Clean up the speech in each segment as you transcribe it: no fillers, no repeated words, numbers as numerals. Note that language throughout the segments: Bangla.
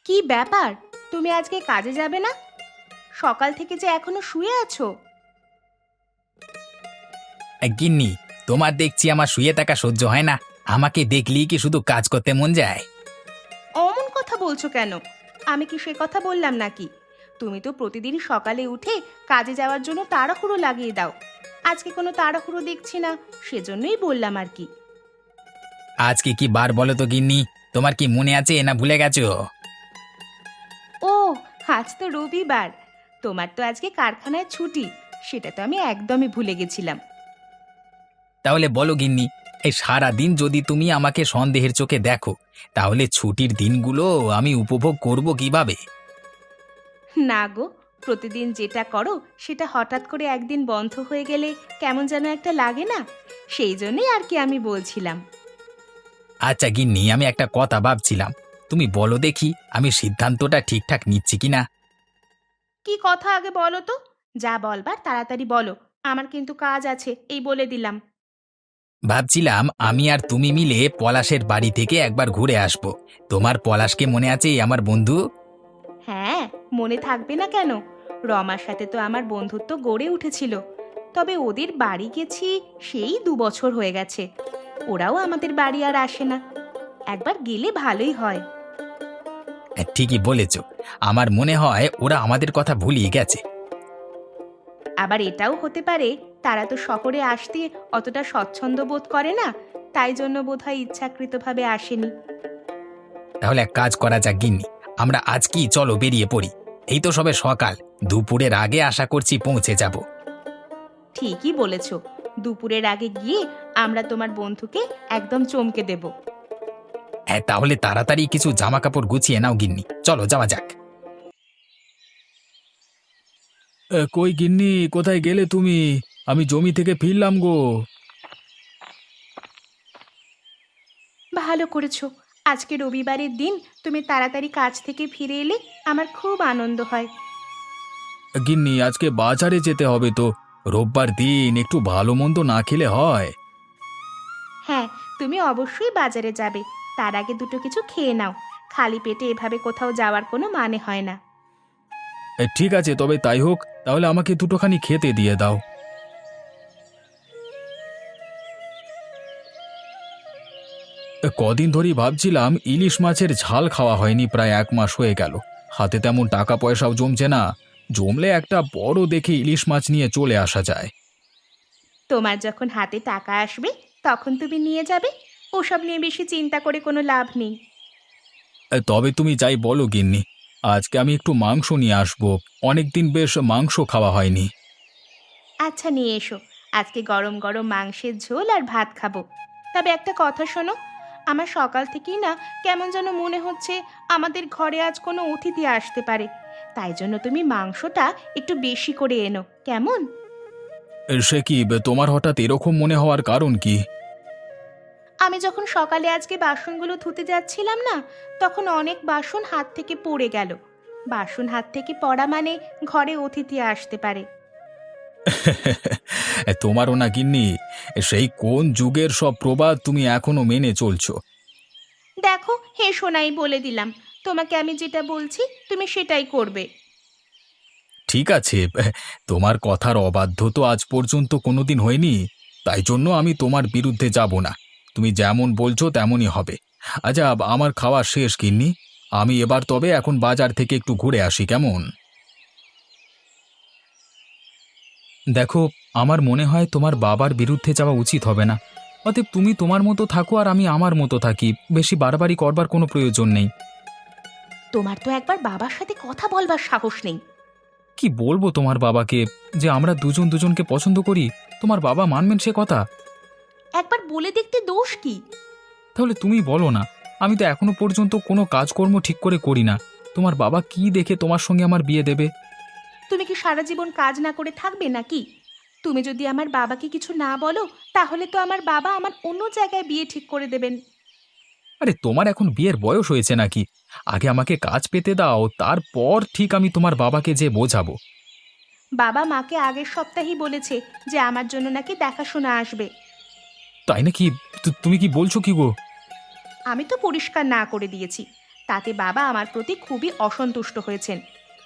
কি ব্যাপার? তুমি আজকে কাজে যাবে না? সকাল থেকে যে এখনো শুয়ে আছো। গিন্নি, তোমার দেখছি আমার শুয়ে থাকা সহ্য হয় না। আমাকে দেখলেই কি শুধু কাজ করতে মন যায়? অমন কথা বলছো কেন? আমি কি সে কথা বললাম নাকি? তুমি তো প্রতিদিন সকালে উঠে কাজে যাওয়ার জন্য তাড়াহুড়ো লাগিয়ে দাও। আজকে কোনো তাড়াহুড়ো দেখছি না, সেজন্যই বললাম আর কি। আজকে কি বার বলো তো গিন্নি? তোমার কি মনে আছে না ভুলে গেছো? ও, আজ তো রবিবার। তোমার তো আজকে কারখানায় ছুটি। সেটা তো আমি একদমই ভুলে গেছিলাম। তাহলে বলো গিন্নি, এই সারা দিন যদি তুমি আমাকে সন্দেহের চোখে দেখো, তাহলে ছুটির দিনগুলো আমি উপভোগ করব কিভাবে? না গো, প্রতিদিন যেটা করো সেটা হঠাৎ করে একদিন বন্ধ হয়ে গেলে কেমন যেন একটা লাগে না? সেই জন্যই আর কি আমি বলছিলাম। আচ্ছা গিন্নি, আমি একটা কথা ভাবছিলাম। তুমি বলো দেখি আমি সিদ্ধান্তটা ঠিকঠাক নিচ্ছি কিনা। কি কথা আগে বলো তো? যা বলবার তাড়াতাড়ি বলো। আমার কিন্তু কাজ আছে, এই বলে দিলাম। ভাবছিলাম আমি আর তুমি মিলে পলাশের বাড়ি থেকে একবার ঘুরে আসবো। তোমার পলাশকে মনে আছে, আমার বন্ধু? হ্যাঁ, মনে থাকবে না কেন? রমার সাথে তো আমার বন্ধুত্ব গড়ে উঠেছিল। তবে ওদের বাড়ি গেছি সেই 2 বছর হয়ে গেছে। ওরাও আমাদের বাড়ি আর আসে না। একবার গেলে ভালোই হয়। হ্যাঁ, ঠিকই বলেছ। আমার মনে হয় ওরা আমাদের কথা ভুলিয়ে গেছে। আবার এটাও হতে পারে তারা তো শহরে আসতে অতটা স্বচ্ছন্দ বোধ করে না, তাই জন্য বোধহয় ইচ্ছাকৃতভাবে আসেনি। তাহলে এক কাজ করা যাক গিন্নি, আমরা আজকেই চলো বেরিয়ে পড়ি। এই তো সবে সকাল, দুপুরের আগে আশা করছি পৌঁছে যাব। ঠিকই বলেছ। দুপুরের আগে গিয়ে আমরা তোমার বন্ধুকে একদম চমকে দেব। হ্যাঁ, তাহলে তাড়াতাড়ি কিছু জামা কাপড় গুছিয়ে নাও গিন্নি, চলো যাওয়া যাক। কই গিন্নি, কোথায় গেলে তুমি? আমি জমি থেকে ফিরলাম গো। ভালো করেছো। আজকে রবিবারের দিন তুমি তাড়াতাড়ি কাজ থেকে ফিরে এলে আমার খুব আনন্দ হয়। গিন্নি, আজকে বাজারে যেতে হবে তো। রোববার দিন একটু ভালো মন্দ না খেলে হয়? হ্যাঁ, তুমি অবশ্যই বাজারে যাবে। তার আগে দুটো কিছু খেয়ে নাও। খালি পেটে এভাবে কোথাও যাওয়ার কোনো মানে হয় না। ঠিক আছে, তবে তাই হোক। তাহলে আমাকে দুটোখানি খেতে দিয়ে দাও। কদিন ধরেই ভাবছিলাম, ইলিশ মাছের ঝাল খাওয়া হয়নি, প্রায় 1 মাস হয়ে গেল। হাতে তেমন টাকা পয়সাও জমছে না। জমলে একটা বড় দেখে ইলিশ মাছ নিয়ে চলে আসা যায়। তোমার যখন হাতে টাকা আসবে তখন তুমি নিয়ে যাবে। ওসব নিয়ে বেশি চিন্তা করে কোনো লাভ নেই। তবে তুমি যাই বলো গিন্নি, আজকে আমি একটু মাংস নিয়ে আসবো। অনেকদিন বেশ মাংস খাওয়া হয়নি। আচ্ছা, নিয়ে এসো। আজকে গরম গরম মাংসের ঝোল আর ভাত খাবো। তবে একটা কথা শোনো, আমার সকাল থেকেই না কেমন যেন মনে হচ্ছে আমাদের ঘরে আজ কোনো অতিথি আসতে পারে। তাই জন্য তুমি মাংসটা একটু বেশি করে এনো, কেমন? সে কি, তোমার হঠাৎ এরকম মনে হওয়ার কারণ কি? আমি যখন সকালে আজকে বাসনগুলো ধুতে যাচ্ছিলাম না, তখন অনেক বাসন হাত থেকে পড়ে গেল। বাসন হাত থেকে পড়া মানে ঘরে অতিথি আসতে পারে। তোমারও না গিন্নি, সেই কোন যুগের সব প্রবাদ তুমি এখনো মেনে চলছো। দেখো, হে সোনাই, বলে দিলাম। তোমাকে আমি যেটা বলছি তুমি সেটাই করবে। ঠিক আছে, তোমার কথার অবাধ্য তো আজ পর্যন্ত কোনোদিন হয়নি। তাই জন্য আমি তোমার বিরুদ্ধে যাব না। তুমি যেমন বলছো তেমনই হবে। আচ্ছা, আমার খাওয়া শেষ গিন্নি। আমি এবার তবে এখন বাজার থেকে একটু ঘুরে আসি, কেমন? দেখো, আমার মনে হয় তোমার বাবার বিরুদ্ধে যাওয়া উচিত হবে না। অতএব তুমি তোমার মতো থাকো আর আমি আমার মতো থাকি। বেশি বাড়াবাড়ি করবার কোনো প্রয়োজন নেই। তোমার তো একবার বাবার সাথে কথা বলবার সাহস নেই। কি বলবো তোমার বাবাকে যে আমরা দুজন দুজনকে পছন্দ করি? তোমার বাবা মানবেন সে কথা? একবার বলে দেখতে দোষ কি? তাহলে তুমি বলো না। আমি তো এখনো পর্যন্ত কোনো কাজকর্ম ঠিক করে করি না। তোমার বাবা কি দেখে তোমার সঙ্গে আমার বিয়ে দেবে? তুমি কি সারা জীবন কাজ না করে থাকবে নাকি? তুমি যদি আমার বাবাকে কিছু না বলো, তাহলে তো আমার বাবা আমার অন্য জায়গায় বিয়ে ঠিক করে দেবেন। আরে, তোমার এখন বিয়ের বয়স হয়েছে নাকি? আগে আমাকে কাজ পেতে দাও, তারপর ঠিক আমি তোমার বাবাকে যে বোঝাবো। বাবা মাকে আগের সপ্তাহেই বলেছে যে আমার জন্য নাকি দেখাশোনা আসবে। তাই নাকি? তুমি কি বলছো কি গো? আমি তো পরিষ্কার না করে দিয়েছি। তাতে বাবা আমার প্রতি খুবই অসন্তুষ্ট হয়েছেন।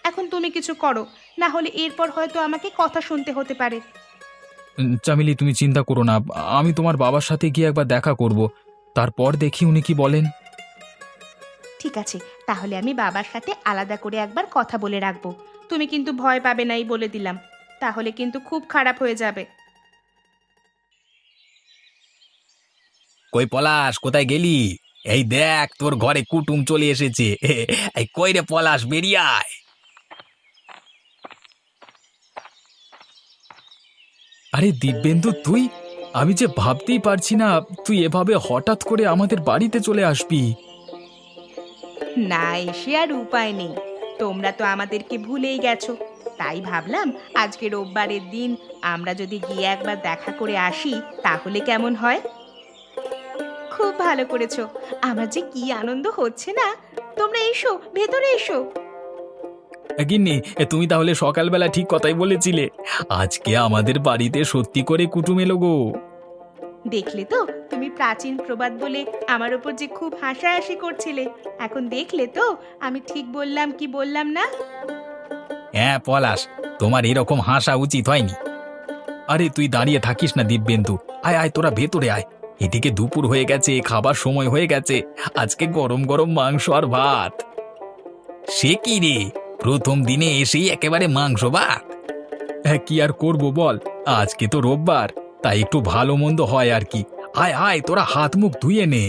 এখন তুমি কিছু করো, না হলে এরপর হয়তো আমাকে কথা শুনতে হতে পারে। চামেলি, তুমি চিন্তা করো না, আমি তোমার বাবার সাথে গিয়ে একবার দেখা করব, তারপর দেখি উনি কি বলেন। ঠিক আছে, তাহলে আমি বাবার সাথে আলাদা করে একবার কথা বলে রাখবো। তুমি কিন্তু ভয় পাবে নাই বলে দিলাম, তাহলে কিন্তু খুব খারাপ হয়ে যাবে। কই পলাশ, কোথায় গেলি? এই দেখ, তোর ঘরে কুটুম চলে এসেছে। এই কই রে পলাশ, বেরিয়ে আয়। আরে দিব্যেন্দু, তুই! আমি যে ভাবতেই পারছি না তুই এভাবে হঠাৎ করে আমাদের বাড়িতে চলে আসবি। না এসে আর উপায় নেই, তোমরা তো আমাদেরকে ভুলেই গেছো। তাই ভাবলাম আজকে রোববারের দিন আমরা যদি গিয়ে একবার দেখা করে আসি তাহলে কেমন হয়। খুব ভালো করেছো, আমার যে কি আনন্দ হচ্ছে না। তোমরা এসো, ভেতরে এসো। গিন্নি, তুমি তাহলে সকালবেলা ঠিক কথাই বলেছিলে, আজকে আমাদের বাড়িতে সত্যি করে কুটুম এলো গো। দেখলে তো, তুমি প্রাচীন প্রবাদ বলে আমার ওপর যে খুব হাসাহাসি করছিলে, এখন দেখলে তো আমি ঠিক বললাম কি বললাম না। হ্যাঁ পলাশ, তোমার এরকম হাসা উচিত হয়নি। আরে তুই দাঁড়িয়ে থাকিস না দিব্যেন্দু, আয় আয় তোরা ভেতরে আয়। এদিকে দুপুর হয়ে গেছে, খাবার সময় হয়ে গেছে, আজকে গরম গরম মাংস আর ভাত। সে কি রে, প্রথম দিনে এসেই একেবারে মাংস ভাত? হ্যাঁ, কি আর করব বল, আজকে তো রোববার, তাই একটু ভালো মন্দ হয় আর কি। আয় আয়, তোরা হাত মুখ ধুয়ে নে।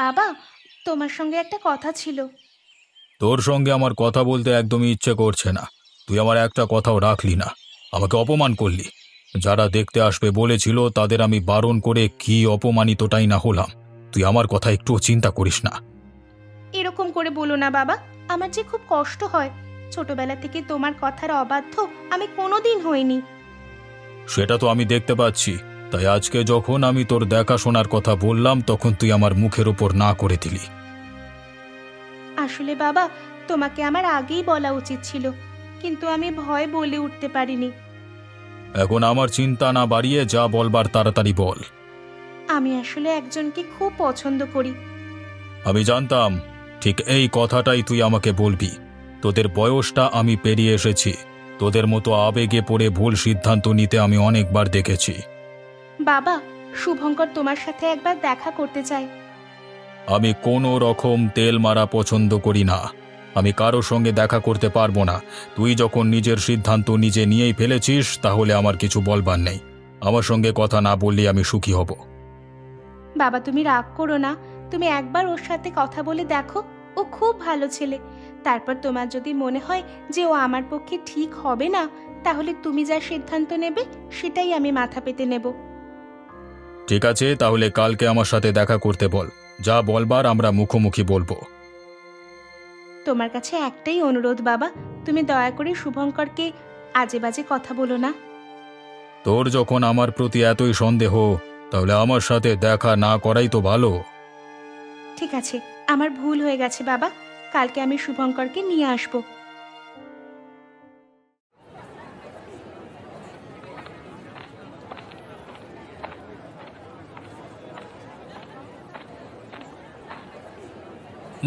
বাবা, তোমার সঙ্গে একটা কথা ছিল। তোর সঙ্গে আমার কথা বলতে একদমই ইচ্ছে করছে না। তুই আমার একটা কথাও রাখলি না, আমাকে অপমান করলি। যারা দেখতে আসবে বলেছিল তাদের আমি বারণ করে কি অপমানিতটাই না হলাম। তুই আমার কথা একটুও চিন্তা করিস না। এরকম করে বলো না বাবা, আমার যে খুব কষ্ট হয়। ছোটবেলা থেকে তোমার কথার অবাধ্য আমি কোনোদিন হইনি। সেটা তো আমি দেখতে পাচ্ছি, তাই আজকে যখন আমি তোর দেখাশোনার কথা বললাম তখন তুই আমার মুখের ওপর না করে দিলি। আসলে বাবা, তোমাকে আমার আগেই বলা উচিত ছিল, কিন্তু আমি ভয় বলে উঠতে পারিনি। এখন আমার চিন্তা না বাড়িয়ে যা বলবার তাড়াতাড়ি বল। আমি আসলে একজনকে খুব পছন্দ করি। আমি জানতাম ঠিক এই কথাটাই তুই আমাকে বলবি। তোদের বয়সটা আমি পেরিয়ে এসেছি, তোদের মতো আবেগে পড়ে ভুল সিদ্ধান্ত নিতে আমি অনেকবার দেখেছি। বাবা, শুভঙ্কর তোমার সাথে একবার দেখা করতে চাই। আমি কোনো রকম তেল মারা পছন্দ করি না। আমি কারোর সঙ্গে দেখা করতে পারবো না। তুই যখন নিজের সিদ্ধান্ত নিজে নিয়েই ফেলেছিস তাহলে আমার কিছু বলবার নেই। আমার সঙ্গে কথা না বললে আমি সুখী হব। বাবা, তুমি রাগ করো না, তুমি একবার ওর সাথে কথা বলে দেখো। ও খুব ভালো ছেলে। তারপর তোমার যদি মনে হয় যে ও আমার পক্ষে ঠিক হবে না, তাহলে তুমি যা সিদ্ধান্ত নেবে সেটাই আমি মাথা পেতে নেব। ঠিক আছে, তাহলে কালকে আমার সাথে দেখা করতে বল। যা বলবার আমরা মুখোমুখি বলবো। তোমার কাছে একটাই অনুরোধ বাবা, তুমি দয়া করে শুভঙ্করকে আজে বাজে কথা বলো না। তোর যখন আমার প্রতি এতই সন্দেহ, তাহলে আমার সাথে দেখা না করাই তো ভালো। ঠিক আছে, আমার ভুল হয়ে গেছে বাবা, কালকে আমি শুভঙ্করকে নিয়ে আসব।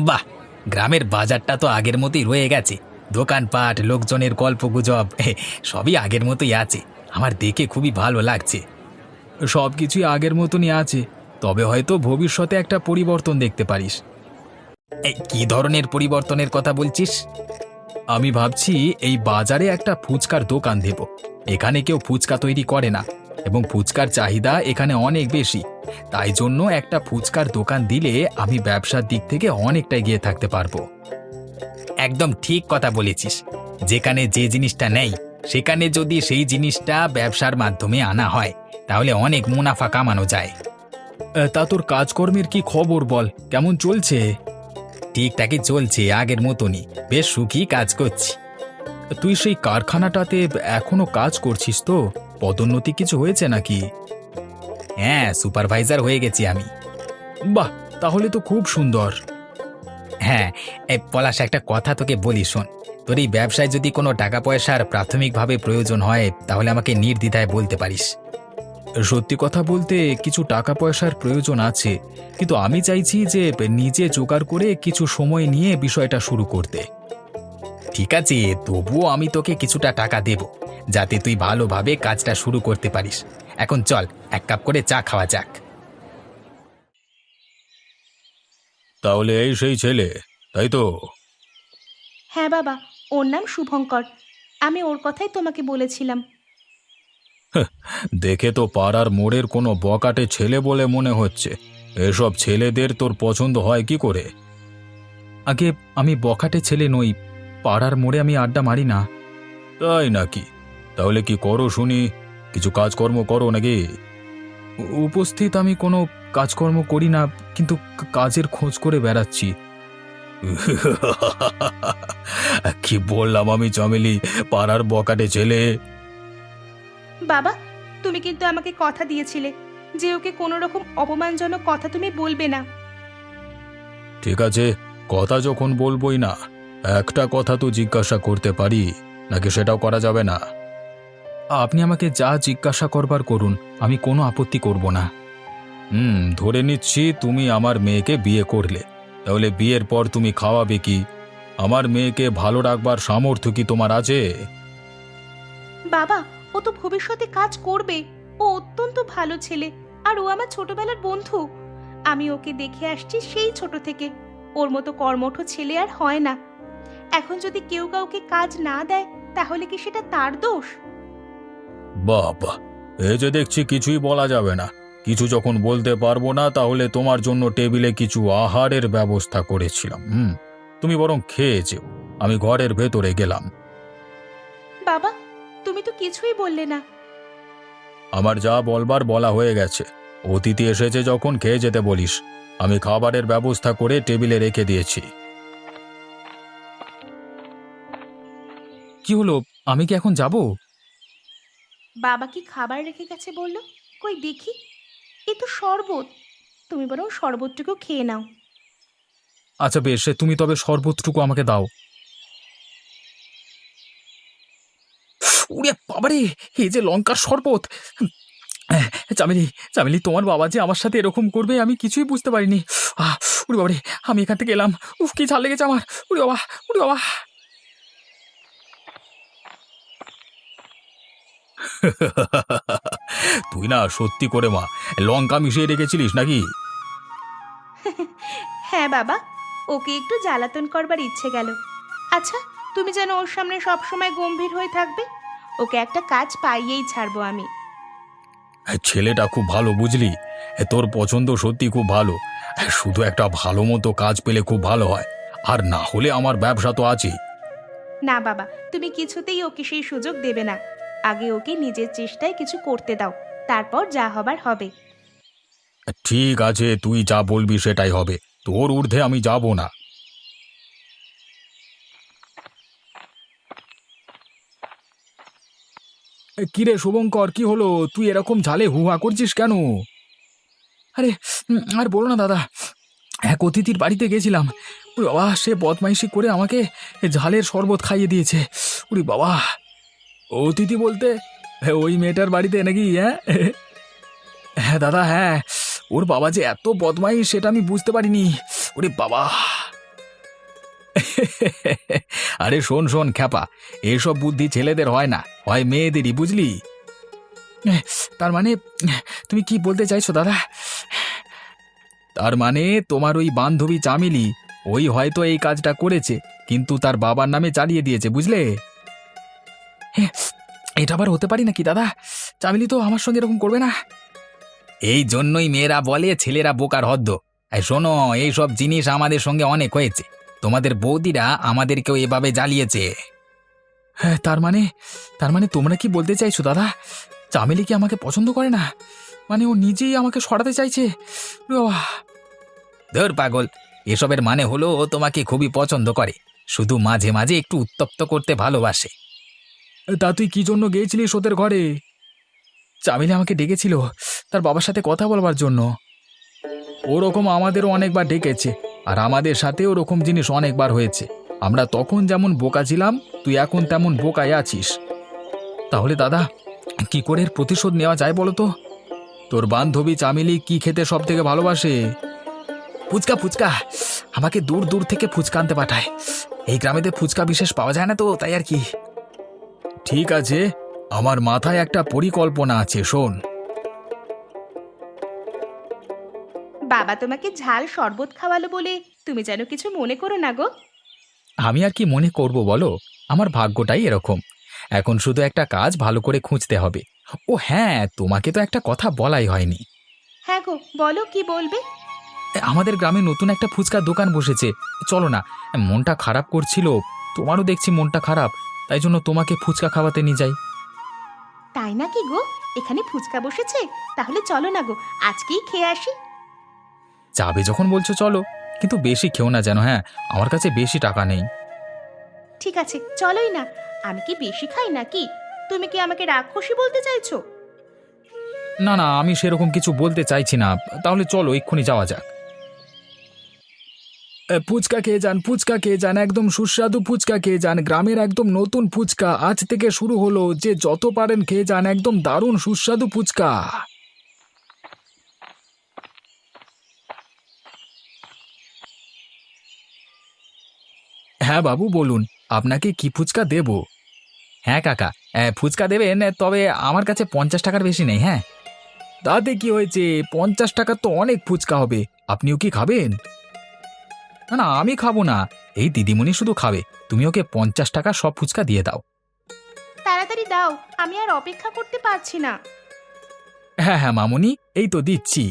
বাহ, গ্রামের বাজারটা তো আগের মতোই রয়ে গেছে। দোকানপাট, লোকজনের গল্পগুজব সবই আগের মতোই আছে। আমার দেখে খুবই ভালো লাগছে। সব কিছুই আগের মতনই আছে, তবে হয়তো ভবিষ্যতে একটা পরিবর্তন দেখতে পারিস। এই কি ধরনের পরিবর্তনের কথা বলছিস? আমি ভাবছি এই বাজারে একটা ফুচকার দোকান দেব। এখানে কেউ ফুচকা তৈরি করে না এবং ফুচকার চাহিদা এখানে অনেক বেশি। তাই জন্য একটা ফুচকার দোকান দিলে আমি ব্যবসার দিক থেকে অনেকটা এগিয়ে থাকতে পারবো। একদম ঠিক কথা বলেছিস। যেখানে যে জিনিসটা নেই সেখানে যদি সেই জিনিসটা ব্যবসার মাধ্যমে আনা হয় তাহলে অনেক মুনাফা কামানো যায়। তা তোর কাজকর্মের কি খবর বল, কেমন চলছে? ঠিকঠাকই চলছে, আগের মতনই, বেশ সুখী কাজ করছি। তুই সেই কারখানাটাতে এখনো কাজ করছিস তো? পদোন্নতি কিছু হয়েছে নাকি? হ্যাঁ, সুপারভাইজার হয়ে গেছি আমি। বাহ, তাহলে তো খুব সুন্দর। হ্যাঁ, এই পলাশ, একটা কথা তোকে বলি শোন। তোর এই ব্যবসায় যদি কোনো টাকা পয়সার প্রাথমিকভাবে প্রয়োজন হয় তাহলে আমাকে নির্দ্বিধায় বলতে পারিস। সত্যি কথা বলতে কিছু টাকা পয়সার প্রয়োজন আছে, কিন্তু আমি চাইছি যে নিজে জোগাড় করে কিছু সময় নিয়ে বিষয়টা শুরু করতে। ঠিক আছে, তবুও আমি তোকে কিছুটা টাকা দেব, যাতে তুই ভালোভাবে কাজটা শুরু করতে পারিস। এখন চল, এক কাপ করে চা খাওয়া যাক। তাহলে এই সেই ছেলে, তাই তো? হ্যাঁ বাবা, ওর নাম শুভঙ্কর। আমি ওর কথাই তোমাকে বলেছিলাম। দেখে তো পাড়ার মোড়ের কোনো বকাটে ছেলে বলে মনে হচ্ছে। এসব ছেলেদের তোর পছন্দ হয় কি করে? আগে আমি বখাটে ছেলে নই, পাড়ার মোড়ে আমি আড্ডা মারি না। তাই নাকি? তাহলে কি করো শুনি? কিছু কাজকর্ম করো নাকি? উপস্থিত আমি কোনো কাজকর্ম করি না, কিন্তু কাজের খোঁজ করে বেড়াচ্ছি। কি বললাম আমি চামেলি, পাড়ার বকাটে ছেলে? বাবা, তুমি কিন্তু আমাকে কথা দিয়েছিলে যে ওকে কোনো রকম অপমানজনক কথা তুমি বলবে না। ঠিক আছে, কথা যখন বলবোই না, একটা কথা তো জিজ্ঞাসা করতে পারি, নাকি সেটাও করা যাবে না? আপনি আমাকে যা জিজ্ঞাসা করবার করুন, আমি কোনো আপত্তি করব না। ধরে নিচ্ছি তুমি আমার মেয়েকে বিয়ে করলে, তাহলে বিয়ের পর তুমি খাওয়াবে কি? আমার মেয়েকে ভালো রাখবার সামর্থ্য কি তোমার আছে? বাবা, ও তো ভবিষ্যতে কাজ করবে। ও অত্যন্ত ভালো ছেলে, আর ও আমার ছোটবেলার বন্ধু। আমি ওকে দেখে আসছি সেই ছোট থেকে। ওর মতো কর্মঠ ছেলে আর হয় না। এখন যদি কেউ কাউকে কাজ না দেয়, তাহলে কি সেটা তার দোষ? বাবা, এই যে দেখছি কিছুই বলা যাবে না। কিছু যখন বলতে পারবো না, তাহলে তোমার জন্য টেবিলে কিছু আহারের ব্যবস্থা করেছিলাম। তুমি বরং খেয়ে যেও, আমি ঘরের ভেতরে গেলাম। বাবা, তুমি তো কিছুই বললে না। আমার যা বলবার বলা হয়ে গেছে। অতিথি এসেছে যখন খেয়ে যেতে বলিস। আমি খাবারের ব্যবস্থা করে টেবিলে রেখে দিয়েছি। কি হলো, আমি কি এখন যাব? বাবা কি খাবার রেখে গেছে বললো? কই দেখি। এ তো শরবত। তুমি বরং শরবতটুকু খেয়ে নাও। আচ্ছা বেশ, তুমি তবে শরবতটুকু আমাকে দাও। উড়ে বাবারে, এই যে লঙ্কার শরবত! চামেলি, চামেলি, তোমার বাবা যে আমার সাথে এরকম করবে আমি কিছুই বুঝতে পারিনি। উড়ে বাবারে, আমি এখান থেকে এলাম। উফ, কি ঝাল লেগেছে আমার! উড়ে বাবা, উড়ে বাবা! তুই না সত্যি করে মা, লঙ্কা মিশিয়ে রেখেছিলিস নাকি? হ্যাঁ বাবা, ওকে একটু জ্বালাতন করবার ইচ্ছে গেল। আচ্ছা, তুমি যেন ওর সামনে সবসময় গম্ভীর হয়ে থাকবে। ওকে একটা কাজ পাইয়েই ছাড়বো আমি। ছেলেটা খুব ভালো বুঝলি, তোর পছন্দ সত্যি খুব ভালো। শুধু একটা ভালো মতো কাজ পেলে খুব ভালো হয়, আর না হলে আমার ব্যবসা তো আছেই। না বাবা, তুমি কিছুতেই ওকে সেই সুযোগ দেবে না। আগে ওকে নিজের চেষ্টায় কিছু করতে দাও, তারপর যা হবার হবে। ঠিক আছে, তুই যা বলবি সেটাই হবে, তোর ঊর্ধ্বে আমি যাব না। কিরে শুভঙ্কর, কি হলো? তুই এরকম ঝালে হুহা করছিস কেন? আরে আর বলো না দাদা, এক অতিথির বাড়িতে গেছিলাম। ওরে বাবা, সে বদমাইশি করে আমাকে ঝালের শরবত খাইয়ে দিয়েছে। ওরে বাবা! অতিথি বলতে ওই মেয়েটার বাড়িতে নাকি? হ্যাঁ হ্যাঁ দাদা, হ্যাঁ। ওর বাবা যে এত বদমাইশ সেটা আমি বুঝতে পারিনি। ওরে বাবা! আরে শোন শোন খ্যাপা, এসব বুদ্ধি ছেলেদের হয় না, হয় মেয়েদেরই, বুঝলি? তার মানে তুমি কি বলতে চাইছো দাদা? তার মানে তোমার ওই বান্ধবী চামেলি, ওই হয়তো এই কাজটা করেছে, কিন্তু তার বাবার নামে চালিয়ে দিয়েছে, বুঝলে? এটা আবার হতে পারি নাকি দাদা? চামেলি তো আমার সঙ্গে এরকম করবে না। এই জন্যই মেয়েরা বলে ছেলেরা বোকার হদ্দ। এই শোনো, এইসব জিনিস আমাদের সঙ্গে অনেক হয়েছে। তোমাদের বৌদিরা আমাদেরকেও এভাবে জ্বালিয়েছে। হ্যাঁ, তার মানে তোমরা কি বলতে চাইছো দাদা? চামেলি কি আমাকে পছন্দ করে না? মানে ও নিজেই আমাকে সরাতে চাইছে? ওরে বাবা! ধুর পাগল, এসবের মানে হলো ও তোমাকে খুবই পছন্দ করে, শুধু মাঝে মাঝে একটু উত্তপ্ত করতে ভালোবাসে। তা তুই কি জন্য গিয়েছিলিস ওদের ঘরে? চামেলি আমাকে ডেকেছিল তার বাবার সাথে কথা বলবার জন্য। ওরকম আমাদেরও অনেকবার ডেকেছে, আর আমাদের সাথে ওরকম জিনিস অনেকবার হয়েছে। আমরা তখন যেমন বোকা ছিলাম, তুই এখন তেমন বোকায় আছিস। তাহলে দাদা, কি করে এর প্রতিশোধ নেওয়া যায় বলো তো? তোর বান্ধবী চামেলি কি খেতে সব থেকে ভালোবাসে? ফুচকা ফুচকা, আমাকে দূর দূর থেকে ফুচকা আনতে পাঠায়। এই গ্রামেতে ফুচকা বিশেষ পাওয়া যায় না তো, তাই আর কি। ঠিক আছে, আমার মাথায় একটা পরিকল্পনা আছে, শোন। বাবা তোমাকে ঝাল শরবত খাওয়ালো বলে তুমি যেন কিছু মনে করো না গো। আমি আর কি মনে করব বলো, আমার ভাগ্যটাই এরকম। এখন শুধু একটা কাজ ভালো করে খুঁজতে হবে। ও হ্যাঁ, তোমাকে তো একটা কথা বলাই হয়নি। হ্যাঁ গো, বলো কি বলবে? আমাদের গ্রামে নতুন একটা ফুচকার দোকান বসেছে, চলো না। মনটা খারাপ করছিল, তোমারও দেখছি মনটা খারাপ, তাই জন্য তোমাকে ফুচকা খাওয়াতে নিয়ে যাই। তাই নাকি গো? এখানে ফুচকা বসেছে? তাহলে চলো না গো, আজকেই খেয়ে আসি। যাবে যখন বলছো চলো, কিন্তু বেশি খেও না যেন। হ্যাঁ, আমার কাছে বেশি টাকা নেই। ঠিক আছে, চলোই না। আমি কি বেশি খাই নাকি? তুমি কি আমাকে রাক্ষসী বলতে চাইছো? না না, আমি সেরকম কিছু বলতে চাইছি না। তাহলে চলো, এক্ষুনি যাওয়া যাক। ফুচকা খেয়ে যান, ফুচকা খেয়ে যান, একদম সুস্বাদু ফুচকা খেয়ে যান। গ্রামের একদম নতুন ফুচকা আজ থেকে শুরু হলো, যে যত পারেন খেয়ে যান, একদম দারুণ সুস্বাদু ফুচকা। হ্যাঁ বাবু, বলুন আপনাকে কি ফুচকা দেব? হ্যাঁ কাকা, ফুচকা দেবেন, তবে আমার কাছে 50 টাকার বেশি নেই। হ্যাঁ, তাতে কি হয়েছে, 50 টাকা তো অনেক ফুচকা হবে। আপনিও কি খাবেন? না না, আমি খাবো না। এই দিদিমণি শুধু খাবে। তুমি ওকে 50 টাকা সব ফুচকা দিয়ে দাও। তাড়াতাড়ি দাও, আমি আর অপেক্ষা করতে পারছি না। হ্যাঁ হ্যাঁ মামুনি, এই তো দিচ্ছি।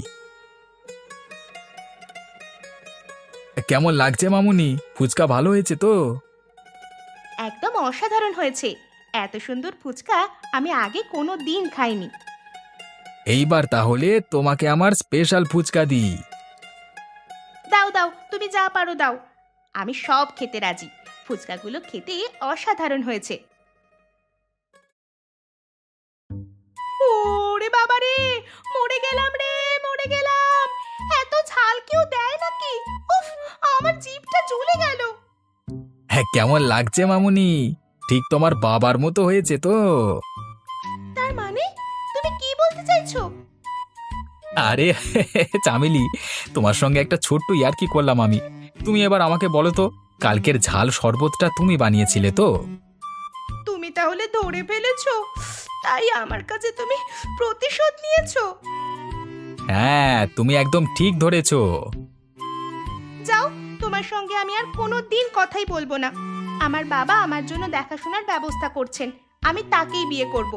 কেমন লাগছে মামুনি, ফুচকা ভালো হয়েছে তো? একদম অসাধারণ হয়েছে। এত সুন্দর ফুচকা আমি আগে কোনো দিন খাইনি। এইবার তাহলে তোমাকে আমার স্পেশাল ফুচকা দিই। দাও দাও, তুমি যা পারো দাও। আমি সব খেতে রাজি। ফুচকাগুলো খেতে অসাধারণ হয়েছে। ওরে বাবা রে, মরে গেলাম রে, মরে গেলাম। এত ঝাল কেউ দেয় নাকি? উফ, আমার জিভটা জ্বলে গেল। হ্যাঁ, কেমন লাগছে মামুনি? ঠিক তোমার বাবার মতো হয়েছে তো? তার মানে তুমি কি বলতে চাইছো? আরে চামেলি, তোমার সঙ্গে একটা ছোট্ট ইয়ার্কি করলাম আমি। তুমি এবার আমাকে বলো তো, কালকের ঝাল শরবতটা তুমি বানিয়েছিলে তো? তুমি তাহলে ধরে ফেলেছো, তাই আমার কাছে তুমি প্রতিশোধ নিয়েছো। হ্যাঁ, তুমি একদম ঠিক ধরেছো। যাও, তোমার সঙ্গে আমি আর কোনো দিন কথাই বলবো না। আমার বাবা আমার জন্য দেখাশোনার ব্যবস্থা করছেন, আমি তাকেই বিয়ে করব।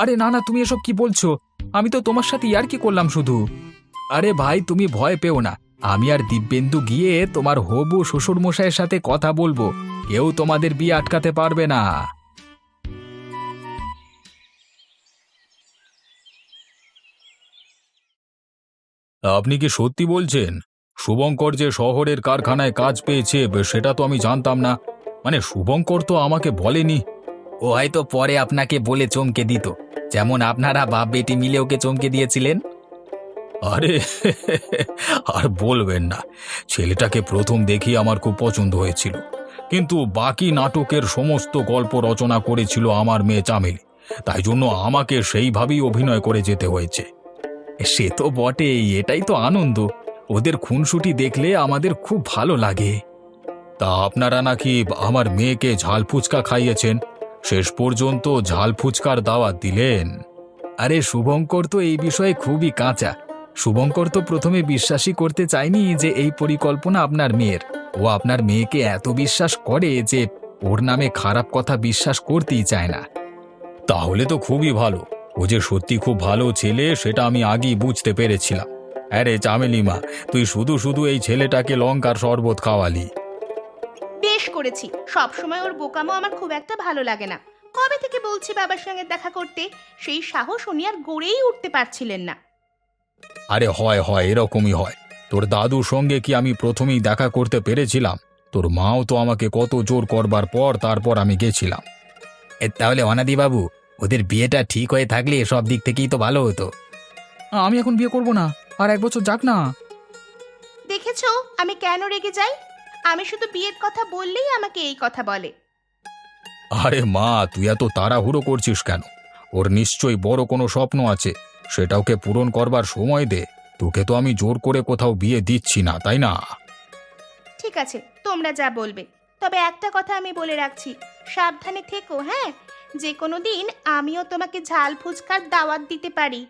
আরে না না, তুমি এসব কি বলছো? আমি তো তোমার সাথে ইয়ার্কি করলাম শুধু। আরে ভাই, তুমি ভয় পেও না। আমি আর দিব্যেন্দু গিয়ে তোমার হবু শ্বশুর মশাইয়ের সাথে কথা বলবো। কেউ তোমাদের বিয়ে আটকাতে পারবে না। আপনি কি সত্যি বলছেন? শুভঙ্কর যে শহরের কারখানায় কাজ পেয়েছে সেটা তো আমি জানতাম না। মানে শুভঙ্কর তো আমাকে বলেনি। ও হয়তো পরে আপনাকে বলে চমকে দিত, যেমন আপনারা বাপ বেটি মিলে ওকে চমকে দিয়েছিলেন। আরে আর বলবেন না, ছেলেটাকে প্রথম দেখি আমার খুব পছন্দ হয়েছিল, কিন্তু বাকি নাটকের সমস্ত গল্প রচনা করেছিল আমার মেয়ে চামেলি। তাই জন্য আমাকে সেইভাবেই অভিনয় করে যেতে হয়েছে। সে তো বটেই, এটাই তো আনন্দ। ওদের খুনসুটি দেখলে আমাদের খুব ভালো লাগে। তা আপনারা নাকি আমার মেয়েকে ঝাল ফুচকা খাইয়েছেন, শেষ পর্যন্ত ঝাল ফুচকার দাওয়াত দিলেন? আরে শুভঙ্কর তো এই বিষয়ে খুবই কাঁচা। শুভঙ্কর তো প্রথমে বিশ্বাসই করতে চায়নি যে এই পরিকল্পনা আপনার মেয়ের। ও আপনার মেয়েকে এত বিশ্বাস করে যে ওর নামে খারাপ কথা বিশ্বাস করতেই চায় না। তাহলে তো খুবই ভালো। ও যে সত্যি খুব ভালো ছেলে সেটা আমি আগেই বুঝতে পেরেছিলাম। আরে চামেলি মা, তুই শুধু শুধু এই ছেলেটাকে লঙ্কার শরবত খাওয়ালি। বেশ করেছি, সব সময় ওর বোকামো আমার খুব একটা ভালো লাগে না। কবে থেকে বলছি বাবার সঙ্গে দেখা করতে, সেই সাহস উনি আর গড়েই উঠতে পারছিলেন না। আরে হয় হয়, এরকমই হয়। তোর দাদুর সঙ্গে কি আমি প্রথমেই দেখা করতে পেরেছিলাম? তোর মাও তো আমাকে কত জোর করবার পর তারপর আমি গেছিলাম। তাহলে অনাদি বাবু, ওদের বিয়েটা ঠিক হয়ে থাকলে সব দিক থেকেই তো ভালো হতো। আমি এখন বিয়ে করব না, আর 1 বছর যাক না। দেখেছো আমি কেন রেগে যাই? আমি শুধু বিয়ের কথা বললেই আমাকে এই কথা বলে। আরে মা, তুই এত তাড়াহুড়ো করছিস কেন? ওর নিশ্চয়ই বড় কোনো স্বপ্ন আছে। সেটাকে পূরণ করবার সময় দে। তোকে তো আমি জোর করে কোথাও বিয়ে দিচ্ছি না, তাই না? ঠিক আছে, তোমরা যা বলবে। তবে একটা কথা আমি বলে রাখছি, সাবধানে থেকো, হ্যাঁ? যে কোনো দিন আমিও তোমাকে ঝাল ফুচকার দাওয়াত দিতে পারি।